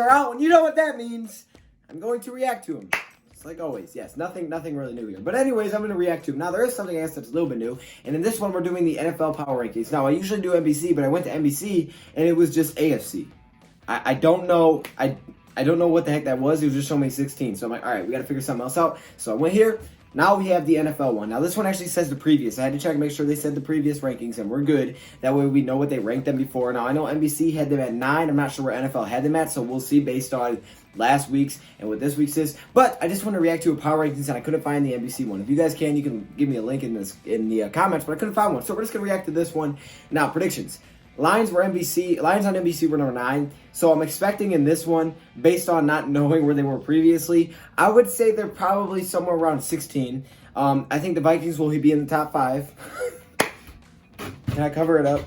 are out, and you know what that means. I'm going to react to them. It's like always. Yes, nothing really new here. But anyways, I'm going to react to them. Now, there is something else that's a little bit new, and in this one, we're doing the NFL Power Rankings. Now, I usually do NBC, but I went to NBC, and it was just AFC. I don't know. I don't know what the heck that was. It was just showing me 16. So I'm like, all right, we got to figure something else out. So I went here. Now we have the NFL one. Now this one actually says the previous. I had to check and make sure they said the previous rankings, and we're good. That way we know what they ranked them before. Now I know NBC had them at 9. I'm not sure where NFL had them at, so we'll see based on last week's and what this week's is. But I just want to react to a power rankings, and I couldn't find the NBC one. If you guys can, you can give me a link in the comments, but I couldn't find one. So we're just gonna react to this one. Now predictions. Lions on NBC were number 9. So I'm expecting in this one, based on not knowing where they were previously, I would say they're probably somewhere around 16. I think the Vikings will be in the top 5. Can I cover it up?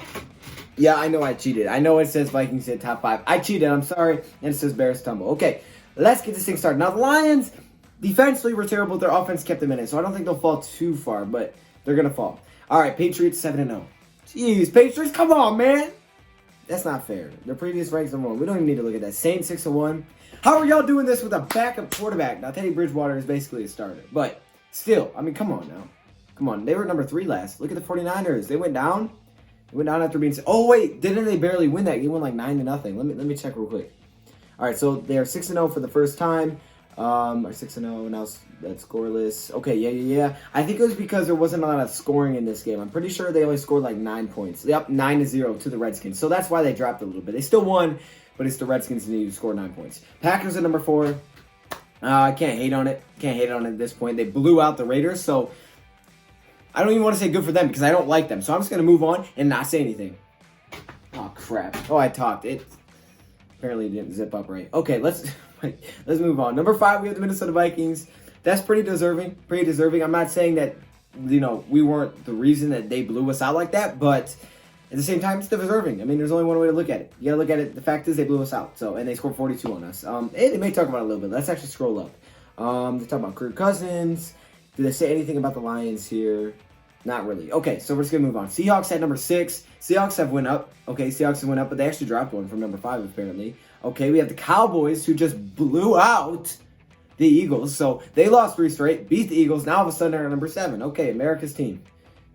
Yeah, I know I cheated. I know it says Vikings in top 5. I cheated, I'm sorry. And it says Bears tumble. Okay, let's get this thing started. Now the Lions, defensively were terrible. Their offense kept them in it. So I don't think they'll fall too far, but they're going to fall. All right, Patriots 7-0. Jeez, Patriots, come on, man. That's not fair. Their previous ranks are 1. We don't even need to look at that. Saints 6-1. How are y'all doing this with a backup quarterback? Now, Teddy Bridgewater is basically a starter. But still, I mean, come on now. Come on. They were number 3 last. Look at the 49ers. They went down. They went down after being... Oh, wait. Didn't they barely win that game? Won like 9-0. Let me check real quick. All right, so they are 6-0 for the first time. Or 6-0, now that's scoreless. Okay, yeah. I think it was because there wasn't a lot of scoring in this game. I'm pretty sure they only scored like 9 points. Yep, 9-0 to the Redskins. So that's why they dropped a little bit. They still won, but it's the Redskins that need to score 9 points. Packers at number 4. I can't hate on it. Can't hate on it at this point. They blew out the Raiders, so I don't even want to say good for them because I don't like them. So I'm just going to move on and not say anything. Oh, crap. Oh, I talked. It apparently didn't zip up right. Okay, let's move on. Number 5, we have the Minnesota Vikings. That's pretty deserving. Pretty deserving. I'm not saying that, we weren't the reason that they blew us out like that, but at the same time, it's deserving. I mean, there's only one way to look at it. You got to look at it. The fact is they blew us out. So, and they scored 42 on us. They may talk about it a little bit. Let's actually scroll up. They talk about Kirk Cousins. Did they say anything about the Lions here? Not really. Okay, so we're just going to move on. Seahawks at number 6. Seahawks have went up. Okay, Seahawks have went up, but they actually dropped one from number 5, apparently. Okay, we have the Cowboys, who just blew out the Eagles. So they lost 3 straight, beat the Eagles. Now all of a sudden they're at number 7. Okay, America's team.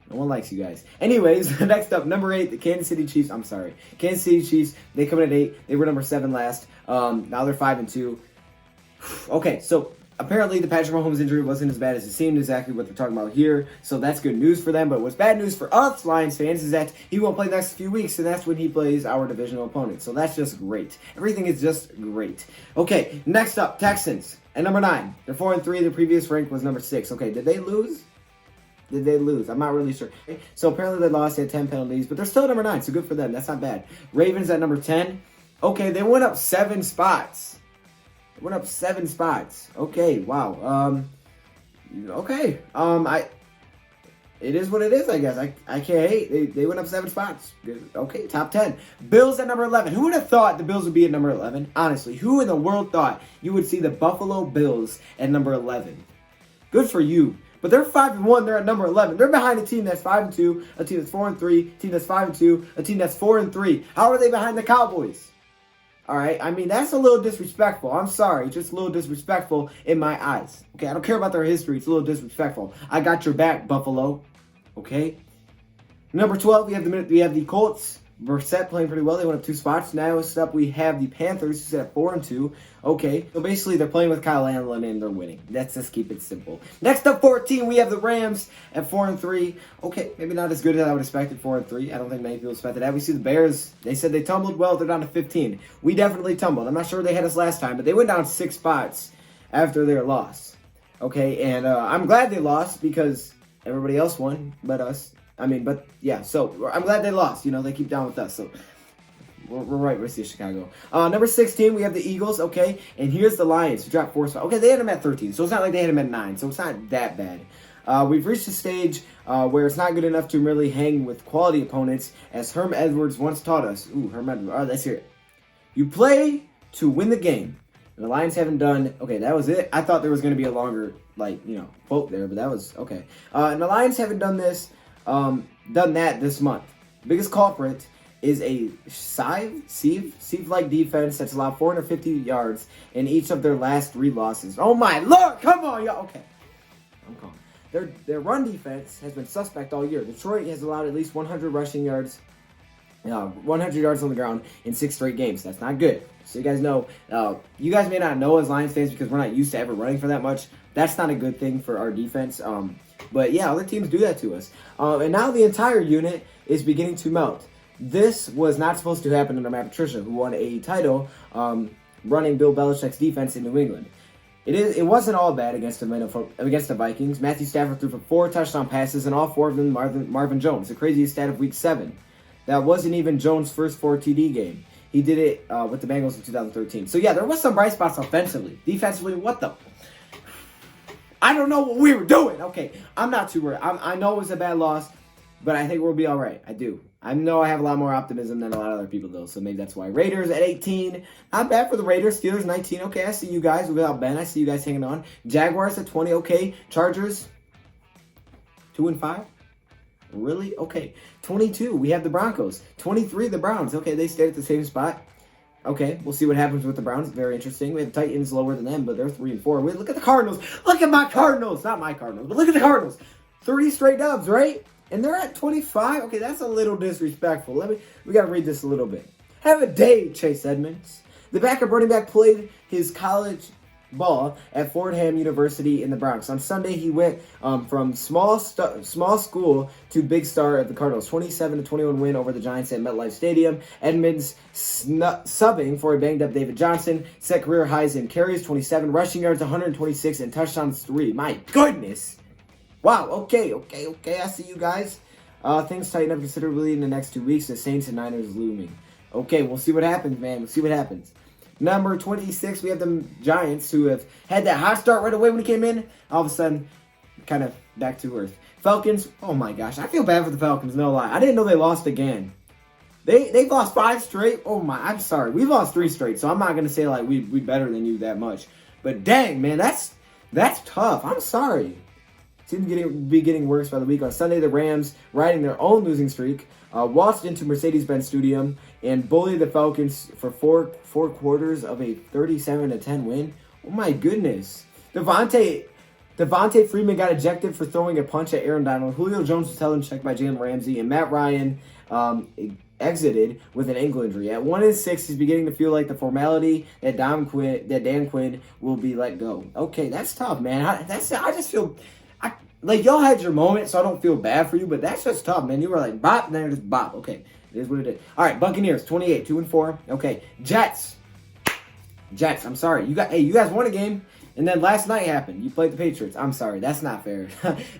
No one likes you guys. Anyways, next up, number 8, the Kansas City Chiefs. I'm sorry. Kansas City Chiefs, they come in at 8. They were number 7 last. Now they're 5-2. Okay, so apparently the Patrick Mahomes injury wasn't as bad as it seemed, exactly what they're talking about here. So that's good news for them. But what's bad news for us Lions fans is that he won't play the next few weeks, and that's when he plays our divisional opponent. So that's just great. Everything is just great. Okay, next up, Texans at number 9. They're 4-3. Their previous rank was number 6. Okay, did they lose? Did they lose? I'm not really sure. So apparently they lost. They had 10 penalties, but they're still number 9, so good for them. That's not bad. Ravens at number 10. Okay, they went up 7 spots. Went up 7 spots. Okay, wow. Okay. It is what it is, I guess. I can't hate. They went up 7 spots. Good. Okay, top 10. Bills at number 11. Who would have thought the Bills would be at number 11? Honestly, who in the world thought you would see the Buffalo Bills at number 11? Good for you. But they're 5-1. They're at number 11. They're behind a team that's 5-2, a team that's 4-3, a team that's 5-2, a team that's 4-3. How are they behind the Cowboys? All right, I mean, that's a little disrespectful. I'm sorry, just a little disrespectful in my eyes. Okay, I don't care about their history. It's a little disrespectful. I got your back, Buffalo. Okay. Number 12, we have the Colts. Brissett playing pretty well. They went up 2 spots. Now up we have the Panthers, who sit at 4-2. Okay, so basically they're playing with Kyle Allen and they're winning. Let's just keep it simple. Next up, 14, we have the Rams at 4-3. Okay, maybe not as good as I would expect at 4-3. I don't think many people expected that. We see the Bears. They said they tumbled. Well, they're down to 15. We definitely tumbled. I'm not sure they had us last time, but they went down 6 spots after their loss. Okay, and I'm glad they lost because everybody else won but us. But yeah, so I'm glad they lost. They keep down with us. So we're right. We're seeing Chicago. Number 16, we have the Eagles. Okay, and here's the Lions, who dropped 4 spots. Okay, they had them at 13, so it's not like they had them at 9, so it's not that bad. We've reached a stage where it's not good enough to really hang with quality opponents, as Herm Edwards once taught us. Ooh, Herm Edwards. All right, let's hear it. You play to win the game. And the Lions haven't done... Okay, that was it. I thought there was going to be a longer, quote there, but that was... Okay. And the Lions haven't done this... done that this month. The biggest culprit is a sieve-like defense that's allowed 450 yards in each of their last 3 losses. Oh my lord, come on, y'all. Okay, I'm calm. Their run defense has been suspect all year. Detroit has allowed at least 100 rushing yards, 100 yards on the ground in 6 straight games. That's not good. So you guys know, you guys may not know as Lions fans because we're not used to ever running for that much. That's not a good thing for our defense. But yeah, other teams do that to us. And now the entire unit is beginning to melt. This was not supposed to happen under Matt Patricia, who won a title running Bill Belichick's defense in New England. It wasn't all bad against the Vikings. Matthew Stafford threw for 4 touchdown passes, and all 4 of them Marvin Jones, the craziest stat of Week 7. That wasn't even Jones' first 4 TD game. He did it with the Bengals in 2013. So yeah, there was some bright spots offensively. Defensively, what the? I don't know what we were doing. Okay, I'm not too worried. I know it was a bad loss, but I think we'll be all right. I do. I know I have a lot more optimism than a lot of other people, though, so maybe that's why. Raiders at 18. Not bad for the Raiders. Steelers 19. Okay, I see you guys without Ben. I see you guys hanging on. Jaguars at 20. Okay. Chargers 2-5. Really? Okay. 22. We have the Broncos. 23. The Browns. Okay, they stayed at the same spot. Okay, we'll see what happens with the Browns. Very interesting. We have the Titans lower than them, but they're 3-4. Look at the Cardinals. Look at my Cardinals. Not my Cardinals, but look at the Cardinals. 30 straight dubs, right? And they're at 25? Okay, that's a little disrespectful. We got to read this a little bit. Have a day, Chase Edmonds. The backup running back played his college ball at Fordham University in the Bronx. On Sunday, he went from small school to big star at the Cardinals. 27-21 win over the Giants at MetLife Stadium. Edmonds subbing for a banged-up David Johnson. Set career highs in carries, 27, rushing yards, 126, and touchdowns, 3. My goodness. Wow, okay. I see you guys. Things tighten up considerably in the next 2 weeks. The Saints and Niners looming. Okay, we'll see what happens, man. We'll see what happens. Number 26, we have the Giants, who have had that hot start right away when he came in. All of a sudden, kind of back to earth. Falcons, oh my gosh. I feel bad for the Falcons, no lie. I didn't know they lost again. They've lost 5 straight. Oh my, I'm sorry. We've lost 3 straight, so I'm not going to say like we better than you that much. But dang, man, that's tough. I'm sorry. Seems to be getting worse by the week. On Sunday, the Rams, riding their own losing streak, waltzed into Mercedes-Benz Stadium and bullied the Falcons for four quarters of a 37-10 win. Oh my goodness. Devontae Freeman got ejected for throwing a punch at Aaron Donald. Julio Jones was held in check by Jalen Ramsey, and Matt Ryan exited with an ankle injury. At 1-6, he's beginning to feel like the formality that Dan Quinn will be let go. Okay, that's tough, man. I just feel like y'all had your moment, so I don't feel bad for you, but that's just tough, man. You were like bop, and then just bop. Okay, it is what it is. All right, Buccaneers 28, 2-4. Okay, Jets. I'm sorry. You guys won a game, and then last night happened. You played the Patriots. I'm sorry. That's not fair.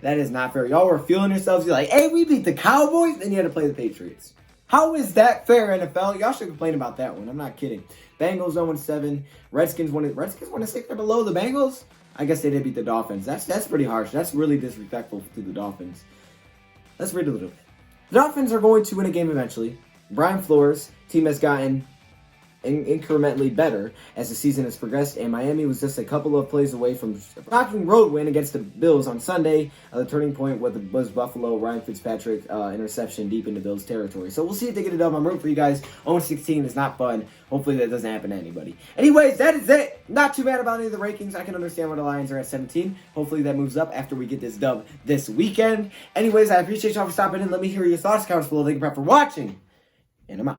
That is not fair. Y'all were feeling yourselves. You're like, hey, we beat the Cowboys, and you had to play the Patriots. How is that fair, NFL? Y'all should complain about that one. I'm not kidding. Bengals 0-7. Redskins 1-6. They're below the Bengals. I guess they did beat the Dolphins. That's pretty harsh. That's really disrespectful to the Dolphins. Let's read a little bit. The Dolphins are going to win a game eventually. Brian Flores' team has gotten incrementally better as the season has progressed, and Miami was just a couple of plays away from a shocking road win against the Bills on Sunday. The turning point was Buffalo Ryan Fitzpatrick interception deep into Bills territory. So we'll see if they get it done. I'm rooting for you guys. 0-16 is not fun. Hopefully that doesn't happen to anybody. Anyways, that is it. Not too bad about any of the rankings. I can understand why the Lions are at 17. Hopefully that moves up after we get this dub this weekend. Anyways, I appreciate y'all for stopping in. Let me hear your thoughts, comments below. Thank you for watching, and I'm out.